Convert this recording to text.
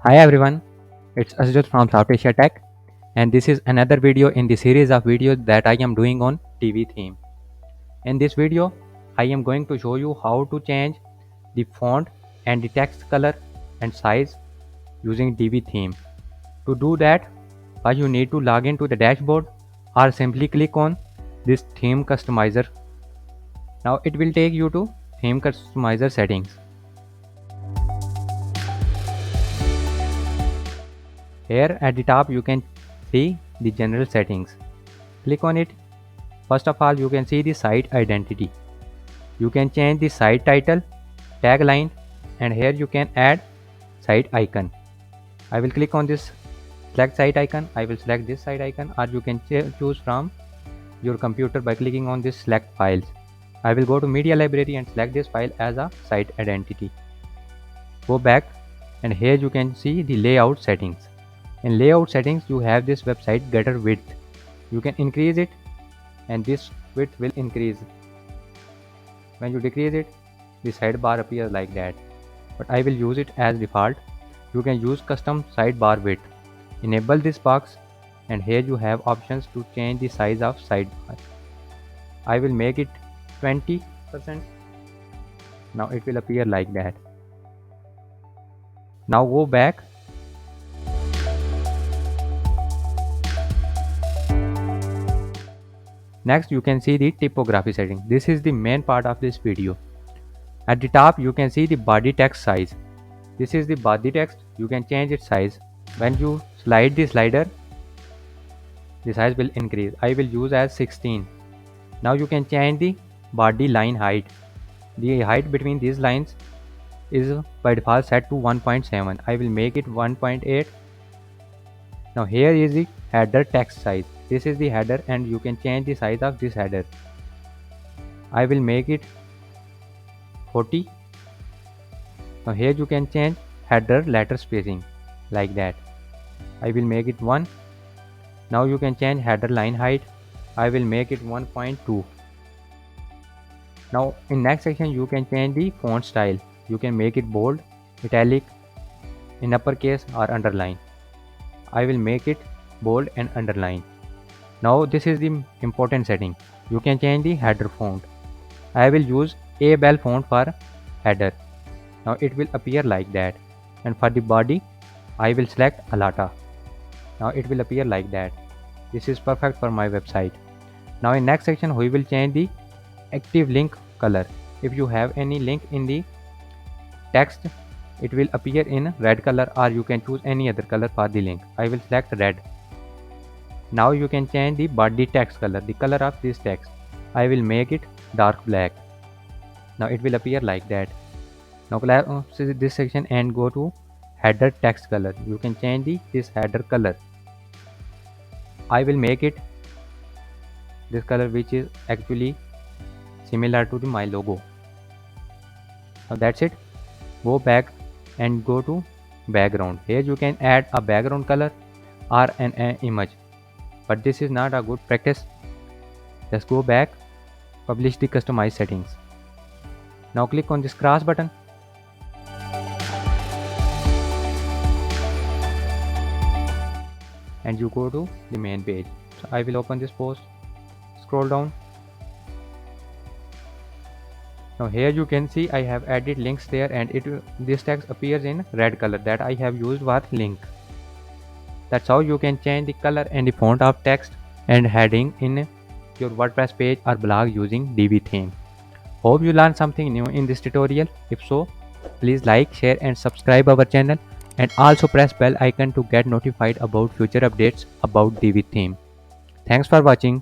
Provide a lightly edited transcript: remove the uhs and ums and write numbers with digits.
Hi everyone, it's Asjad from South Asia Tech, and this is another video in the series of videos that I am doing on Divi theme. In this video, I am going to show you how to change the font and the text color and size using Divi theme. To do that, first you need to log into the dashboard or simply click on this theme customizer. Now it will take you to theme customizer settings. Here at the top you can see the general settings. Click on it. First of all, you can see the site identity. You can change the site title, tagline, and here you can add site icon. I will click on this select site icon. I will select this site icon, or you can choose from your computer by clicking on this select files. I will go to media library and select this file as a site identity. Go back and here you can see the layout settings. In layout settings you have this website getter width. You can increase it and this width will increase. When you decrease it, the sidebar appears like that, but I will use it as default. You can use custom sidebar width. Enable this box and here you have options to change the size of sidebar. I will make it 20%. Now it will appear like that. Now go back. Next you can see the typography setting. This is the main part of this video. At the top you can see the body text size. This is the body text. You can change its size. When you slide the slider, the size will increase. I will use as 16. Now you can change the body line height. The height between these lines is by default set to 1.7. I will make it 1.8. Now here is the header text size. This is the header and you can change the size of this header. I will make it 40. Now here you can change header letter spacing like that. I will make it 1. Now you can change header line height. I will make it 1.2. Now in next section you can change the font style. You can make it bold, italic, in uppercase or underline. I will make it bold and underline. Now this is the important setting. You can change the header font. I will use A-Bell font for header. Now it will appear like that. And for the body, I will select Alata. Now it will appear like that. This is perfect for my website. Now in next section we will change the active link color. If you have any link in the text, it will appear in red color or you can choose any other color for the link. I will select red. Now you can change the body text color, the color of this text. I will make it dark black. Now it will appear like that. Now close this section and go to header text color. You can change this header color. I will make it this color which is actually similar to my logo. Now that's it. Go back and go to background. Here you can add a background color or an image, but this is not a good practice. Just go back, publish the customized settings. Now click on this cross button. And you go to the main page. So I will open this post, scroll down. Now here you can see I have added links there and this text appears in red color that I have used for link. That's how you can change the color and the font of text and heading in your WordPress page or blog using Divi theme. Hope you learned something new in this tutorial. If so, please like, share and subscribe our channel and also press bell icon to get notified about future updates about Divi theme. Thanks for watching.